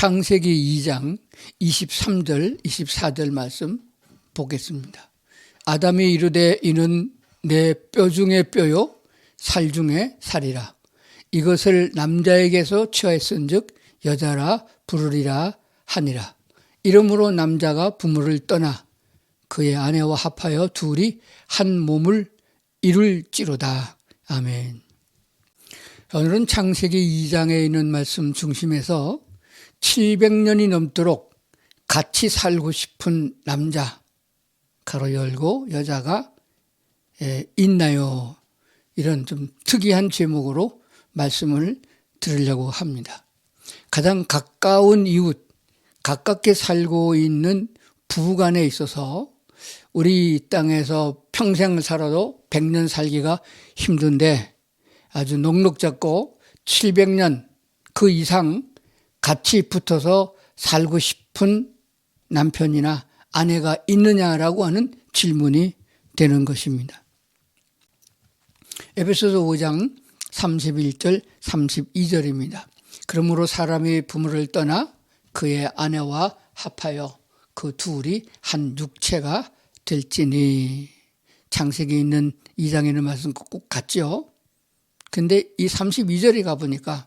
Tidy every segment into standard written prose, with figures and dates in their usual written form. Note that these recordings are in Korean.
창세기 2장 23절 24절 말씀 보겠습니다. 아담이 이르되 이는 내 뼈 중에 뼈요 살 중에 살이라. 이것을 남자에게서 취하였은즉 여자라 부르리라 하니라. 이러므로 남자가 부모를 떠나 그의 아내와 합하여 둘이 한 몸을 이룰지로다. 아멘. 오늘은 창세기 2장에 있는 말씀 중심에서 700년이 넘도록 같이 살고 싶은 남자, 가로 열고 여자가 있나요? 이런 좀 특이한 제목으로 말씀을 드리려고 합니다. 가장 가까운 이웃, 가깝게 살고 있는 부부간에 있어서 우리 땅에서 평생 살아도 100년 살기가 힘든데 아주 넉넉 잡고 700년 그 이상 같이 붙어서 살고 싶은 남편이나 아내가 있느냐라고 하는 질문이 되는 것입니다. 에베소서 5장 31절 32절입니다. 그러므로 사람이 부모를 떠나 그의 아내와 합하여 그 둘이 한 육체가 될지니. 창세기 있는 2장에 있는 말씀 꼭 같죠. 근데 이 32절에 가보니까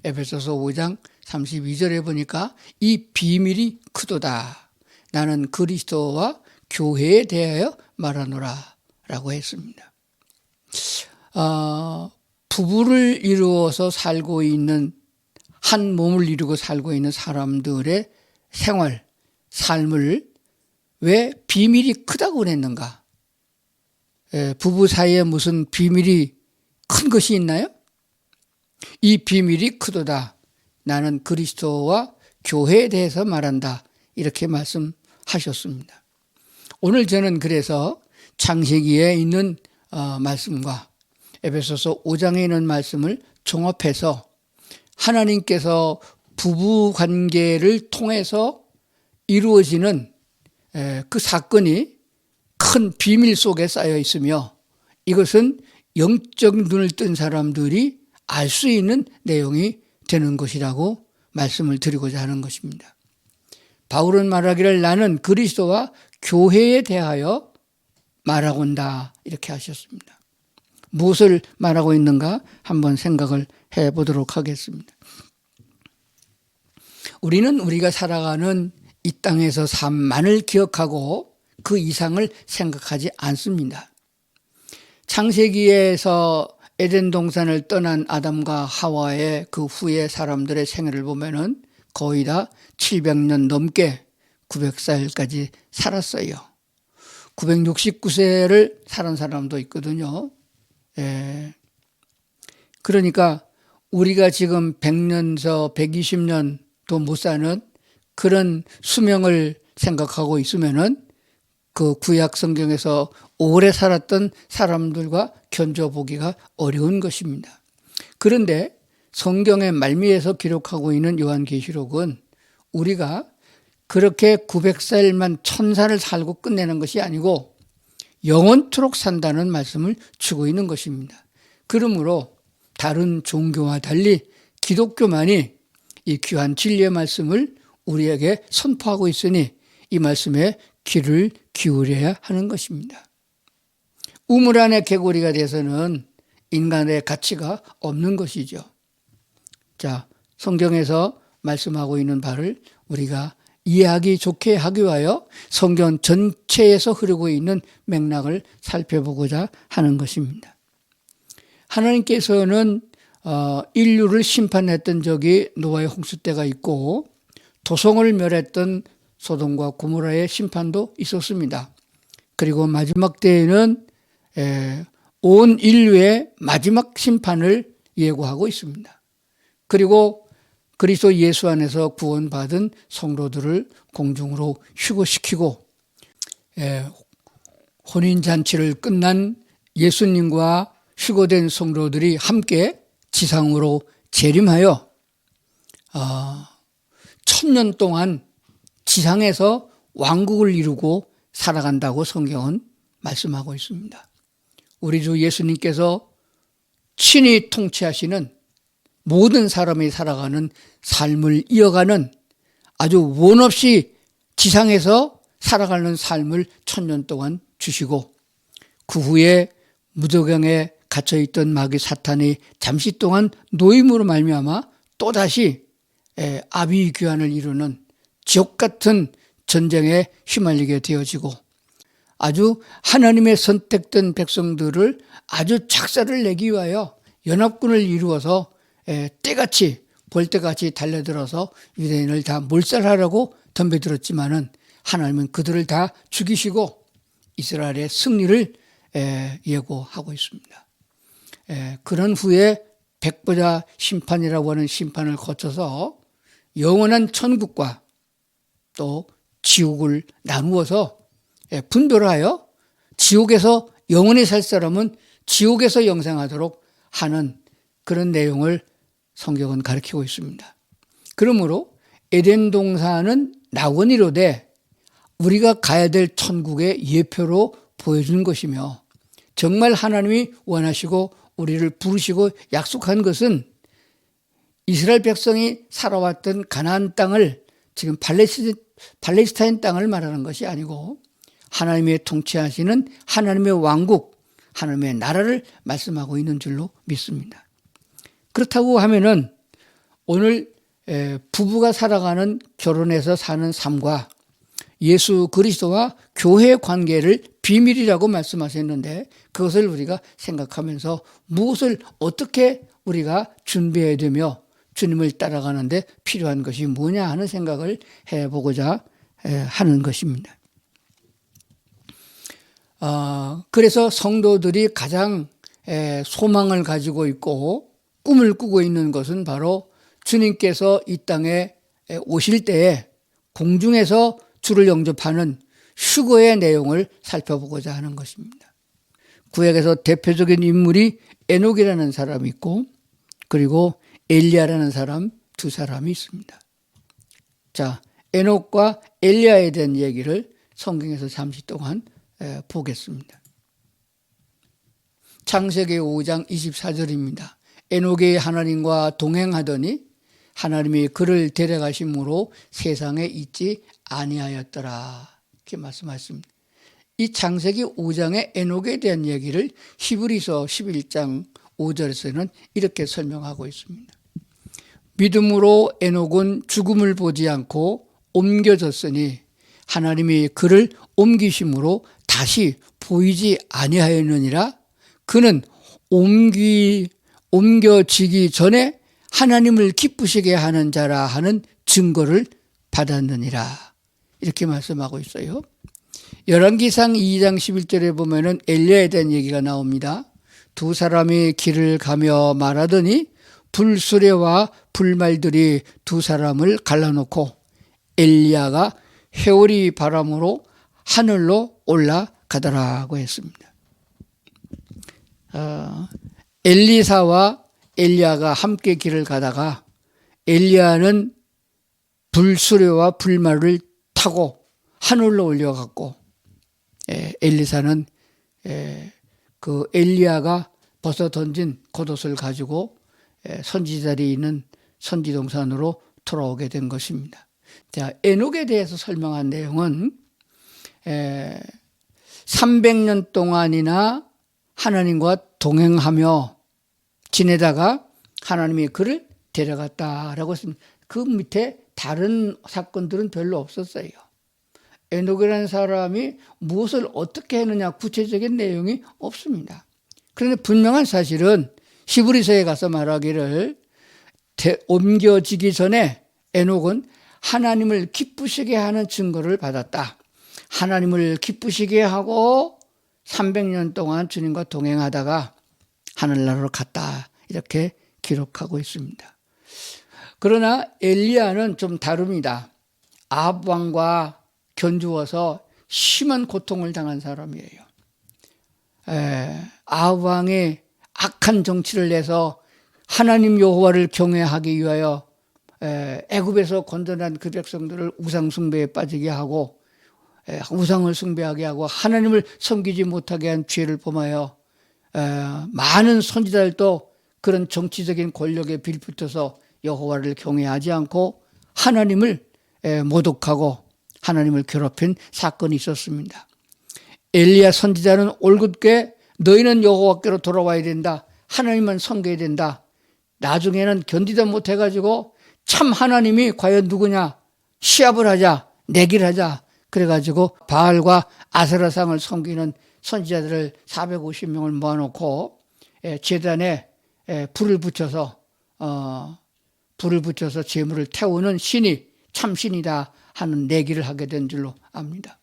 에베소서 5장 32절에 보니까 이 비밀이 크도다. 나는 그리스도와 교회에 대하여 말하노라 라고 했습니다. 부부를 이루어서 살고 있는 한 몸을 이루고 살고 있는 사람들의 생활, 삶을 왜 비밀이 크다고 그랬는가? 부부 사이에 무슨 비밀이 큰 것이 있나요? 이 비밀이 크도다. 나는 그리스도와 교회에 대해서 말한다. 이렇게 말씀하셨습니다. 오늘 저는 그래서 창세기에 있는 말씀과 에베소서 5장에 있는 말씀을 종합해서 하나님께서 부부 관계를 통해서 이루어지는 그 사건이 큰 비밀 속에 쌓여 있으며 이것은 영적 눈을 뜬 사람들이 알 수 있는 내용이 되는 것이라고 말씀을 드리고자 하는 것입니다. 바울은 말하기를 나는 그리스도와 교회에 대하여 말하고 온다 이렇게 하셨습니다. 무엇을 말하고 있는가 한번 생각을 해보도록 하겠습니다. 우리는 우리가 살아가는 이 땅에서 삶만을 기억하고 그 이상을 생각하지 않습니다. 창세기에서 에덴 동산을 떠난 아담과 하와의 그 후에 사람들의 생애를 보면은 거의 다 700년 넘게 900살까지 살았어요. 969세를 살은 사람도 있거든요. 그러니까 우리가 지금 100년서 120년도 못 사는 그런 수명을 생각하고 있으면은 그 구약 성경에서 오래 살았던 사람들과 견줘보기가 어려운 것입니다. 그런데 성경의 말미에서 기록하고 있는 요한계시록은 우리가 그렇게 900살만 1000살을 살고 끝내는 것이 아니고 영원토록 산다는 말씀을 주고 있는 것입니다. 그러므로 다른 종교와 달리 기독교만이 이 귀한 진리의 말씀을 우리에게 선포하고 있으니 이 말씀에 귀를 기울여야 하는 것입니다. 우물 안에 개구리가 돼서는 인간의 가치가 없는 것이죠. 자, 성경에서 말씀하고 있는 바를 우리가 이해하기 좋게 하기 위하여 성경 전체에서 흐르고 있는 맥락을 살펴보고자 하는 것입니다. 하나님께서는 인류를 심판했던 적이 노아의 홍수 때가 있고 도성을 멸했던 소돔과 고모라의 심판도 있었습니다. 그리고 마지막 때에는 온 인류의 마지막 심판을 예고하고 있습니다. 그리고 그리스도 예수 안에서 구원받은 성도들을 공중으로 휴거시키고 혼인잔치를 끝난 예수님과 휴거된 성도들이 함께 지상으로 재림하여 1000년 동안 지상에서 왕국을 이루고 살아간다고 성경은 말씀하고 있습니다. 우리 주 예수님께서 친히 통치하시는 모든 사람이 살아가는 삶을 이어가는 아주 원 없이 지상에서 살아가는 삶을 1000년 동안 주시고 그 후에 무저강에 갇혀있던 마귀 사탄이 잠시 동안 노임으로 말미암아 또다시 아비규환을 이루는 지옥 같은 전쟁에 휘말리게 되어지고 아주 하나님의 선택된 백성들을 아주 작사를 내기 위하여 연합군을 이루어서 때같이 볼때같이 달려들어서 유대인을 다 몰살하려고 덤벼들었지만은 하나님은 그들을 다 죽이시고 이스라엘의 승리를 예고하고 있습니다. 그런 후에 백보자 심판이라고 하는 심판을 거쳐서 영원한 천국과 또 지옥을 나누어서 분별을 하여 지옥에서 영원히 살 사람은 지옥에서 영생하도록 하는 그런 내용을 성경은 가르치고 있습니다. 그러므로 에덴 동산은 낙원이로되 우리가 가야 될 천국의 예표로 보여준 것이며 정말 하나님이 원하시고 우리를 부르시고 약속한 것은 이스라엘 백성이 살아왔던 가나안 땅을 지금 팔레스타인 땅을 말하는 것이 아니고 하나님의 통치하시는 하나님의 왕국, 하나님의 나라를 말씀하고 있는 줄로 믿습니다. 그렇다고 하면은 오늘 부부가 살아가는 결혼해서 사는 삶과 예수 그리스도와 교회의 관계를 비밀이라고 말씀하셨는데 그것을 우리가 생각하면서 무엇을 어떻게 우리가 준비해야 되며 주님을 따라가는데 필요한 것이 뭐냐 하는 생각을 해보고자 하는 것입니다. 그래서 성도들이 가장 소망을 가지고 있고 꿈을 꾸고 있는 것은 바로 주님께서 이 땅에 오실 때에 공중에서 주를 영접하는 휴거의 내용을 살펴보고자 하는 것입니다. 구약에서 대표적인 인물이 에녹이라는 사람이 있고 그리고 엘리야라는 사람 두 사람이 있습니다. 자, 에녹과 엘리야에 대한 얘기를 성경에서 잠시 동안 보겠습니다. 창세기 5장 24절입니다. 에녹이 하나님과 동행하더니 하나님이 그를 데려가심으로 세상에 있지 아니하였더라. 이렇게 말씀하셨습니다. 이 창세기 5장의 에녹에 대한 얘기를 히브리서 11장 5절에서는 이렇게 설명하고 있습니다. 믿음으로 에녹은 죽음을 보지 않고 옮겨졌으니 하나님이 그를 옮기심으로 다시 보이지 아니하였느니라. 그는 옮겨지기 전에 하나님을 기쁘시게 하는 자라 하는 증거를 받았느니라. 이렇게 말씀하고 있어요. 열왕기상 2장 11절에 보면은 엘리야에 대한 얘기가 나옵니다. 두 사람이 길을 가며 말하더니 불수레와 불말들이 두 사람을 갈라놓고 엘리야가 회오리 바람으로 하늘로 올라가더라고 했습니다. 엘리사와 엘리야가 함께 길을 가다가 엘리야는 불수레와 불말을 타고 하늘로 올려갔고 엘리사는 그 엘리야가 벗어 던진 겉옷을 가지고 선지자들이 있는 선지동산으로 돌아오게 된 것입니다. 자, 에녹에 대해서 설명한 내용은 300년 동안이나 하나님과 동행하며 지내다가 하나님이 그를 데려갔다라고 했습니다. 그 밑에 다른 사건들은 별로 없었어요. 에녹이라는 사람이 무엇을 어떻게 했느냐 구체적인 내용이 없습니다. 그런데 분명한 사실은 히브리서에 가서 말하기를 옮겨지기 전에 에녹은 하나님을 기쁘시게 하는 증거를 받았다. 하나님을 기쁘시게 하고 300년 동안 주님과 동행하다가 하늘나라로 갔다. 이렇게 기록하고 있습니다. 그러나 엘리야는 좀 다릅니다. 아합 왕과 견주어서 심한 고통을 당한 사람이에요. 아합 왕이 악한 정치를 내서 하나님 여호와를 경외하기 위하여 애굽에서 건져난 그 백성들을 우상 숭배에 빠지게 하고 우상을 숭배하게 하고 하나님을 섬기지 못하게 한 죄를 범하여 많은 선지자들도 그런 정치적인 권력에 빌붙어서 여호와를 경외하지 않고 하나님을 모독하고 하나님을 괴롭힌 사건이 있었습니다. 엘리야 선지자는 올곧게 너희는 여호와께로 돌아와야 된다. 하나님만 섬겨야 된다. 나중에는 견디다 못해가지고 참 하나님이 과연 누구냐 시합을 하자, 내기를 하자. 그래가지고 바알과 아세라상을 섬기는 선지자들을 450명을 모아놓고 제단에 불을 붙여서 제물을 태우는 신이 참신이다 하는 내기를 하게 된 줄로 압니다.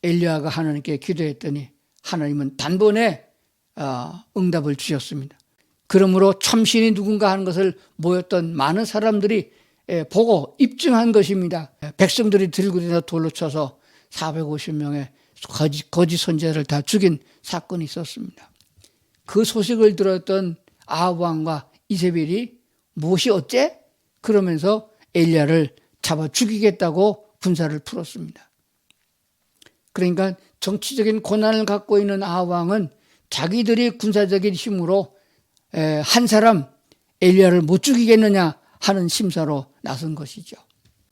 엘리야가 하나님께 기도했더니 하나님은 단번에 응답을 주셨습니다. 그러므로 참신이 누군가 하는 것을 모였던 많은 사람들이 보고 입증한 것입니다. 백성들이 들고 다녀 돌로 쳐서 450명의 거짓 선지자를 다 죽인 사건이 있었습니다. 그 소식을 들었던 아합 왕과 이세벨이 무엇이 어째? 그러면서 엘리야를 잡아 죽이겠다고 군사를 풀었습니다. 그러니까 정치적인 권한을 갖고 있는 아합 왕은 자기들이 군사적인 힘으로 한 사람 엘리야를 못 죽이겠느냐 하는 심사로 나선 것이죠.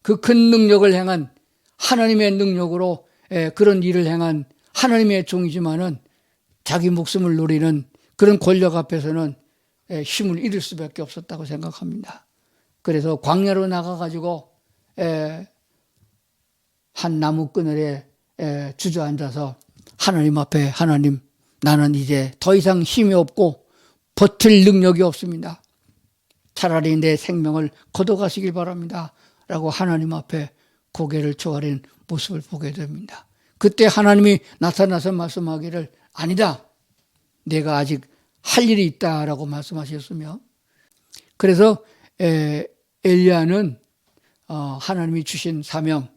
그 큰 능력을 행한 하나님의 능력으로 그런 일을 행한 하나님의 종이지만은 자기 목숨을 노리는 그런 권력 앞에서는 힘을 잃을 수밖에 없었다고 생각합니다. 그래서 광야로 나가가지고 한 나무 그늘에 주저앉아서 하나님 앞에 하나님 나는 이제 더 이상 힘이 없고 버틸 능력이 없습니다. 차라리 내 생명을 거둬가시길 바랍니다. 라고 하나님 앞에 고개를 조아린 모습을 보게 됩니다. 그때 하나님이 나타나서 말씀하기를 아니다. 내가 아직 할 일이 있다라고 말씀하셨으며 그래서 엘리야는 하나님이 주신 사명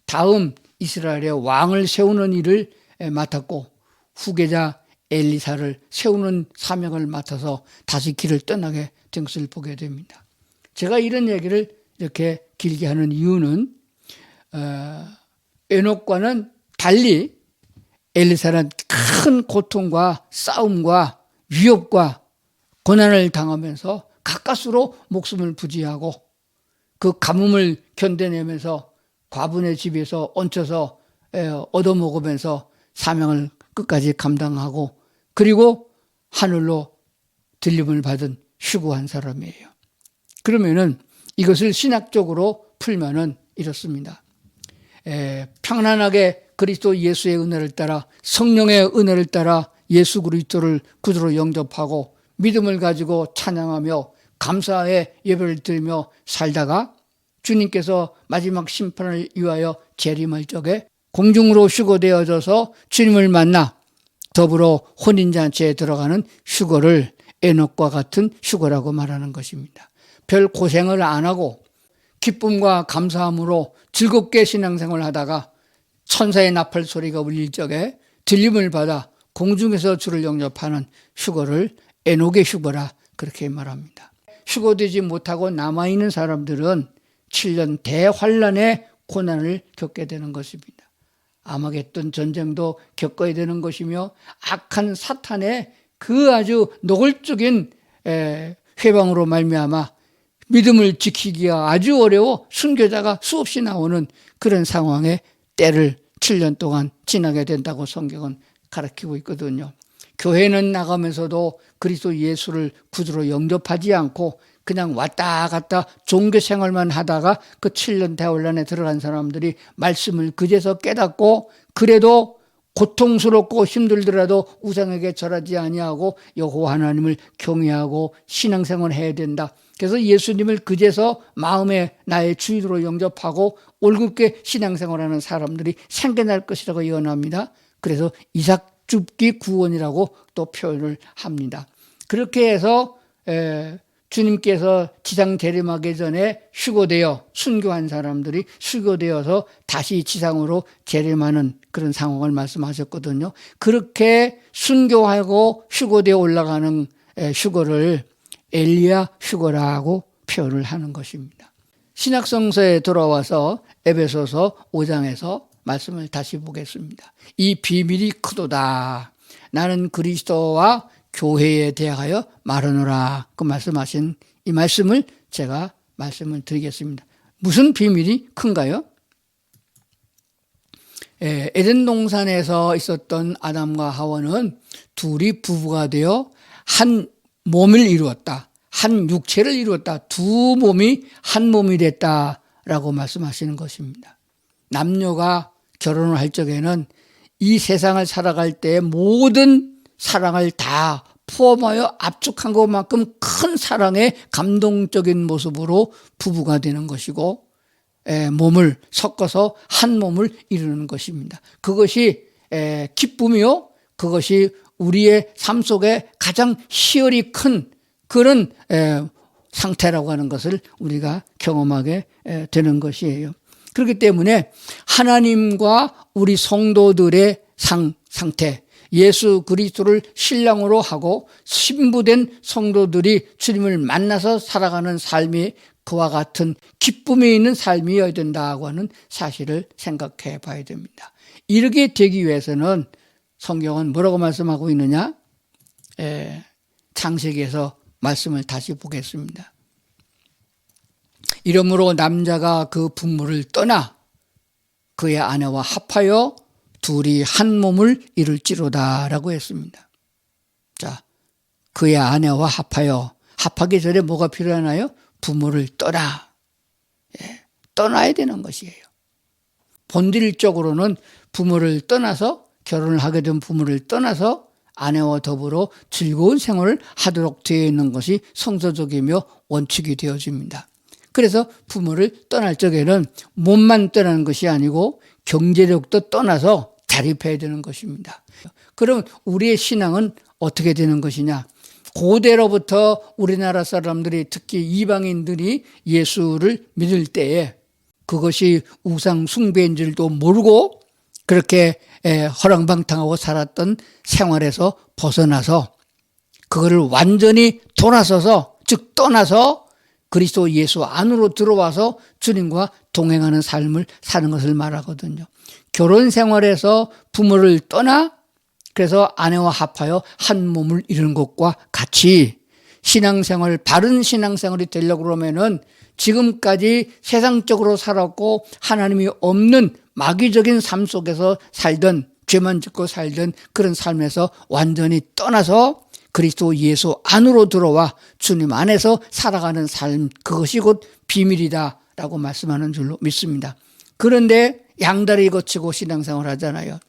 다음 이스라엘의 왕을 세우는 일을 맡았고 후계자 엘리사를 세우는 사명을 맡아서 다시 길을 떠나게 된 것을 보게 됩니다. 제가 이런 얘기를 이렇게 길게 하는 이유는 에녹과는 달리 엘리사는 큰 고통과 싸움과 위협과 고난을 당하면서 가까스로 목숨을 부지하고 그 가뭄을 견뎌내면서 과부의 집에서 얹혀서 얻어먹으면서 사명을 끝까지 감당하고 그리고 하늘로 들림을 받은 휴거한 사람이에요. 그러면은 이것을 신학적으로 풀면은 이렇습니다. 평안하게 그리스도 예수의 은혜를 따라 성령의 은혜를 따라 예수 그리스도를 구주로 영접하고 믿음을 가지고 찬양하며 감사의 예배를 드리며 살다가 주님께서 마지막 심판을 위하여 재림할 적에 공중으로 휴거되어져서 주님을 만나 더불어 혼인잔치에 들어가는 휴거를 에녹과 같은 휴거라고 말하는 것입니다. 별 고생을 안 하고 기쁨과 감사함으로 즐겁게 신앙생활을 하다가 천사의 나팔 소리가 울릴 적에 들림을 받아 공중에서 주를 영접하는 휴거를 에녹의 휴거라 그렇게 말합니다. 휴거되지 못하고 남아있는 사람들은 7년 대환란의 고난을 겪게 되는 것입니다. 아마겟돈 전쟁도 겪어야 되는 것이며 악한 사탄의 그 아주 노골적인 회방으로 말미암아 믿음을 지키기가 아주 어려워 순교자가 수없이 나오는 그런 상황에 때를 7년 동안 지나게 된다고 성경은 가르치고 있거든요. 교회는 나가면서도 그리스도 예수를 구주로 영접하지 않고 그냥 왔다 갔다 종교 생활만 하다가 그 7년 대환란에 들어간 사람들이 말씀을 그제서 깨닫고 그래도 고통스럽고 힘들더라도 우상에게 절하지 아니하고 여호와 하나님을 경외하고 신앙생활을 해야 된다. 그래서 예수님을 그제서 마음에 나의 주인으로 영접하고 올곧게 신앙생활하는 사람들이 생겨날 것이라고 예언합니다. 그래서 이삭줍기 구원이라고 또 표현을 합니다. 그렇게 해서 주님께서 지상 재림하기 전에 휴거되어 순교한 사람들이 휴거되어서 다시 지상으로 재림하는 그런 상황을 말씀하셨거든요. 그렇게 순교하고 휴거되어 올라가는 휴거를 엘리야 휴거라고 표현을 하는 것입니다. 신약성서에 돌아와서 에베소서 5장에서 말씀을 다시 보겠습니다. 이 비밀이 크도다. 나는 그리스도와 교회에 대하여 말하노라. 그 말씀하신 이 말씀을 제가 말씀을 드리겠습니다. 무슨 비밀이 큰가요? 에덴 동산에서 있었던 아담과 하와는 둘이 부부가 되어 한 몸을 이루었다. 한 육체를 이루었다. 두 몸이 한 몸이 됐다라고 말씀하시는 것입니다. 남녀가 결혼을 할 적에는 이 세상을 살아갈 때 모든 사랑을 다 포함하여 압축한 것만큼 큰 사랑의 감동적인 모습으로 부부가 되는 것이고, 몸을 섞어서 한 몸을 이루는 것입니다. 그것이 기쁨이요, 그것이 우리의 삶 속에 가장 희열이 큰 그런 상태라고 하는 것을 우리가 경험하게 되는 것이에요. 그렇기 때문에 하나님과 우리 성도들의 상태, 예수 그리스도를 신랑으로 하고 신부된 성도들이 주님을 만나서 살아가는 삶이 그와 같은 기쁨이 있는 삶이어야 된다고 하는 사실을 생각해 봐야 됩니다. 이렇게 되기 위해서는 성경은 뭐라고 말씀하고 있느냐? 창세기에서 말씀을 다시 보겠습니다. 이러므로 남자가 그 부모를 떠나 그의 아내와 합하여 둘이 한 몸을 이룰지로다 라고 했습니다. 자, 그의 아내와 합하기 전에 뭐가 필요하나요? 부모를 떠나야 되는 것이에요. 본질적으로는 부모를 떠나서, 결혼을 하게 된 부모를 떠나서 아내와 더불어 즐거운 생활을 하도록 되어 있는 것이 성서적이며 원칙이 되어집니다. 그래서 부모를 떠날 적에는 몸만 떠나는 것이 아니고 경제력도 떠나서 자립해야 되는 것입니다. 그럼 우리의 신앙은 어떻게 되는 것이냐? 고대로부터 우리나라 사람들이, 특히 이방인들이 예수를 믿을 때에 그것이 우상 숭배인 줄도 모르고 그렇게 허랑방탕하고 살았던 생활에서 벗어나서 그거를 완전히 돌아서서, 즉 떠나서 그리스도 예수 안으로 들어와서 주님과 동행하는 삶을 사는 것을 말하거든요. 결혼 생활에서 부모를 떠나 그래서 아내와 합하여 한 몸을 이루는 것과 같이 신앙생활, 바른 신앙생활이 되려고 그러면은 지금까지 세상적으로 살았고 하나님이 없는 마귀적인 삶 속에서 살던, 죄만 짓고 살던 그런 삶에서 완전히 떠나서 그리스도 예수 안으로 들어와 주님 안에서 살아가는 삶, 그것이 곧 비밀이다라고 말씀하는 줄로 믿습니다. 그런데 양다리 거치고 신앙생활 하잖아요.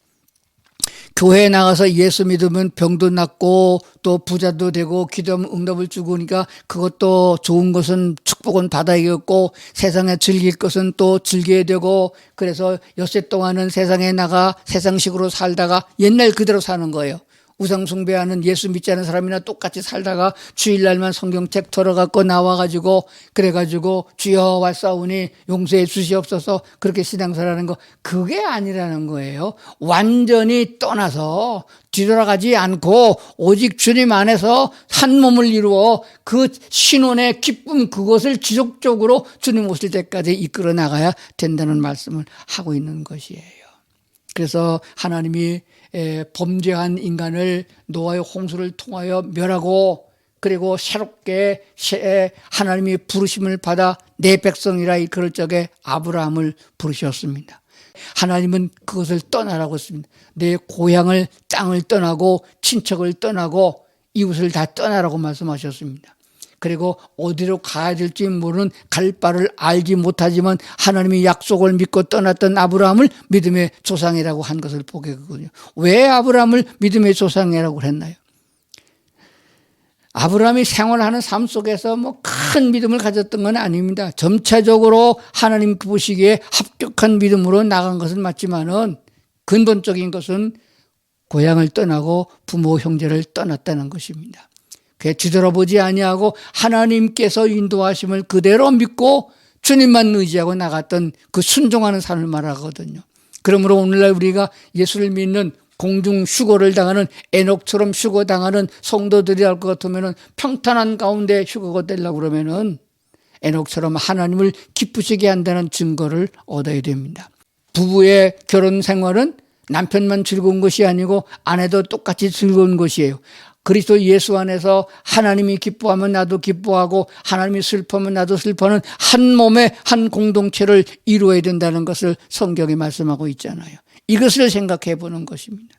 교회에 나가서 예수 믿으면 병도 낫고 또 부자도 되고 기도하면 응답을 주고, 그러니까 그것도 좋은 것은 축복은 받아야겠고 세상에 즐길 것은 또 즐겨야 되고, 그래서 엿새 동안은 세상에 나가 세상식으로 살다가 옛날 그대로 사는 거예요. 우상 숭배하는, 예수 믿지 않은 사람이나 똑같이 살다가 주일날만 성경책 털어갖고 나와가지고 그래가지고 주여 왔사오니 용서해 주시옵소서, 그렇게 신앙생활하는 거, 그게 아니라는 거예요. 완전히 떠나서 뒤돌아가지 않고 오직 주님 안에서 한 몸을 이루어 그 신혼의 기쁨, 그것을 지속적으로 주님 오실 때까지 이끌어 나가야 된다는 말씀을 하고 있는 것이에요. 그래서 하나님이 범죄한 인간을 노아의 홍수를 통하여 멸하고, 그리고 새롭게 하나님이 부르심을 받아 내 백성이라 그럴 적에 아브라함을 부르셨습니다. 하나님은 그것을 떠나라고 했습니다. 내 고향을, 땅을 떠나고 친척을 떠나고 이웃을 다 떠나라고 말씀하셨습니다. 그리고 어디로 가야 될지 모르는, 갈 바를 알지 못하지만 하나님이 약속을 믿고 떠났던 아브라함을 믿음의 조상이라고 한 것을 보게 되거든요. 왜 아브라함을 믿음의 조상이라고 했나요? 아브라함이 생활하는 삶 속에서 뭐 큰 믿음을 가졌던 건 아닙니다. 점차적으로 하나님 보시기에 합격한 믿음으로 나간 것은 맞지만은 근본적인 것은 고향을 떠나고 부모 형제를 떠났다는 것입니다. 그게 뒤돌아보지 아니하고 하나님께서 인도하심을 그대로 믿고 주님만 의지하고 나갔던 그 순종하는 삶을 말하거든요. 그러므로 오늘날 우리가 예수를 믿는 공중 휴거를 당하는, 에녹처럼 휴거당하는 성도들이 할 것 같으면 평탄한 가운데 휴거가 되려고 그러면은 에녹처럼 하나님을 기쁘시게 한다는 증거를 얻어야 됩니다. 부부의 결혼 생활은 남편만 즐거운 것이 아니고 아내도 똑같이 즐거운 것이에요. 그리스도 예수 안에서 하나님이 기뻐하면 나도 기뻐하고 하나님이 슬퍼하면 나도 슬퍼하는 한 몸의 한 공동체를 이루어야 된다는 것을 성경이 말씀하고 있잖아요. 이것을 생각해 보는 것입니다.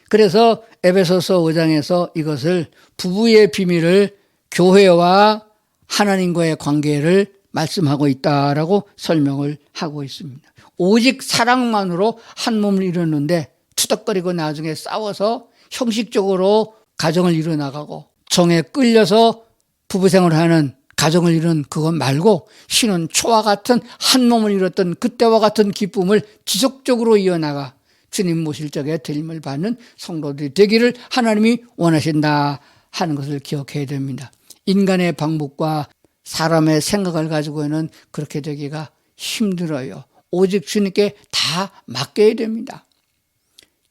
그래서 에베소서 5장에서 이것을 부부의 비밀을 교회와 하나님과의 관계를 말씀하고 있다라고 설명을 하고 있습니다. 오직 사랑만으로 한 몸을 이루는데 투닥거리고 나중에 싸워서 형식적으로 가정을 이뤄나가고 정에 끌려서 부부생활을 하는 가정을 이룬 그것 말고 신은 초와 같은 한 몸을 이뤘던 그때와 같은 기쁨을 지속적으로 이어나가 주님 모실 적에 드림을 받는 성도들이 되기를 하나님이 원하신다 하는 것을 기억해야 됩니다. 인간의 방법과 사람의 생각을 가지고는 그렇게 되기가 힘들어요. 오직 주님께 다 맡겨야 됩니다.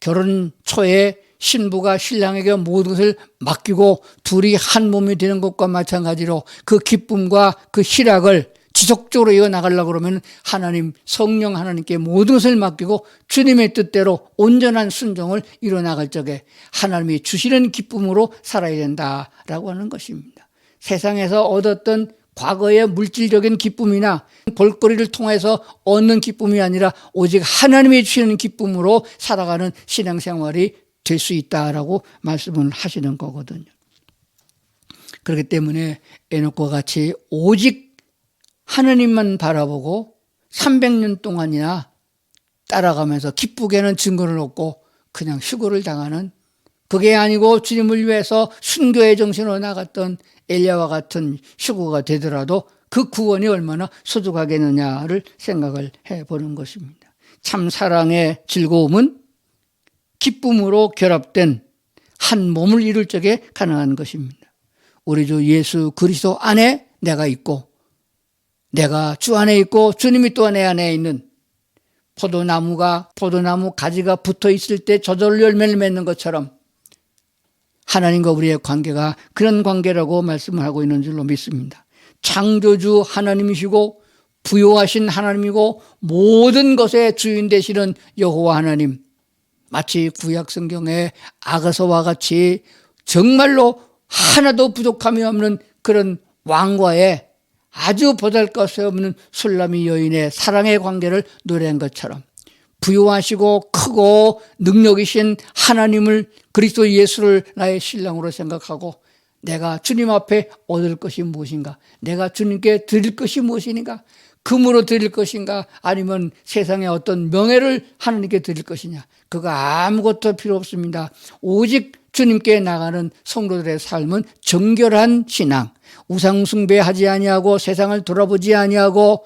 결혼 초에 신부가 신랑에게 모든 것을 맡기고 둘이 한 몸이 되는 것과 마찬가지로 그 기쁨과 그 희락을 지속적으로 이어나가려고 그러면 하나님, 성령 하나님께 모든 것을 맡기고 주님의 뜻대로 온전한 순종을 이뤄나갈 적에 하나님이 주시는 기쁨으로 살아야 된다라고 하는 것입니다. 세상에서 얻었던 과거의 물질적인 기쁨이나 볼거리를 통해서 얻는 기쁨이 아니라 오직 하나님이 주시는 기쁨으로 살아가는 신앙생활이 될 수 있다라고 말씀을 하시는 거거든요. 그렇기 때문에 에녹과 같이 오직 하나님만 바라보고 300년 동안이나 따라가면서 기쁘게는 증거를 얻고 그냥 휴거를 당하는, 그게 아니고 주님을 위해서 순교의 정신으로 나갔던 엘리야와 같은 휴거가 되더라도 그 구원이 얼마나 소중하겠느냐를 생각을 해보는 것입니다. 참 사랑의 즐거움은 기쁨으로 결합된 한 몸을 이룰 적에 가능한 것입니다. 우리 주 예수 그리스도 안에 내가 있고, 내가 주 안에 있고 주님이 또 내 안에 있는 포도나무 가지가 붙어 있을 때 저절로 열매를 맺는 것처럼 하나님과 우리의 관계가 그런 관계라고 말씀을 하고 있는 줄로 믿습니다. 창조주 하나님이시고 부요하신 하나님이고 모든 것의 주인 되시는 여호와 하나님, 마치 구약 성경의 아가서와 같이 정말로 하나도 부족함이 없는 그런 왕과의 아주 보잘것없는 술람이 여인의 사랑의 관계를 노래한 것처럼 부유하시고 크고 능력이신 하나님을, 그리스도 예수를 나의 신랑으로 생각하고 내가 주님 앞에 얻을 것이 무엇인가, 내가 주님께 드릴 것이 무엇인가, 금으로 드릴 것인가 아니면 세상의 어떤 명예를 하나님께 드릴 것이냐, 그거 아무것도 필요 없습니다. 오직 주님께 나가는 성도들의 삶은 정결한 신앙, 우상 숭배하지 아니하고 세상을 돌아보지 아니하고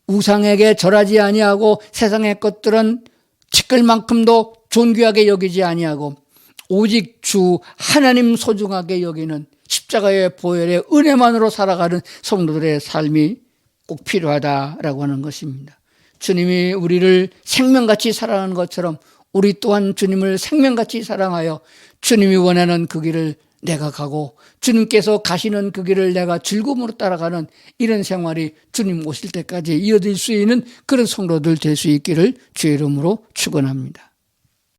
우상에게 절하지 아니하고 세상의 것들은 티끌만큼도 존귀하게 여기지 아니하고 오직 주 하나님 소중하게 여기는 십자가의 보혈의 은혜만으로 살아가는 성도들의 삶이 꼭 필요하다라고 하는 것입니다. 주님이 우리를 생명같이 사랑하는 것처럼 우리 또한 주님을 생명같이 사랑하여 주님이 원하는 그 길을 내가 가고 주님께서 가시는 그 길을 내가 즐거움으로 따라가는 이런 생활이 주님 오실 때까지 이어질 수 있는 그런 성도들 될 수 있기를 주의 이름으로 축원합니다.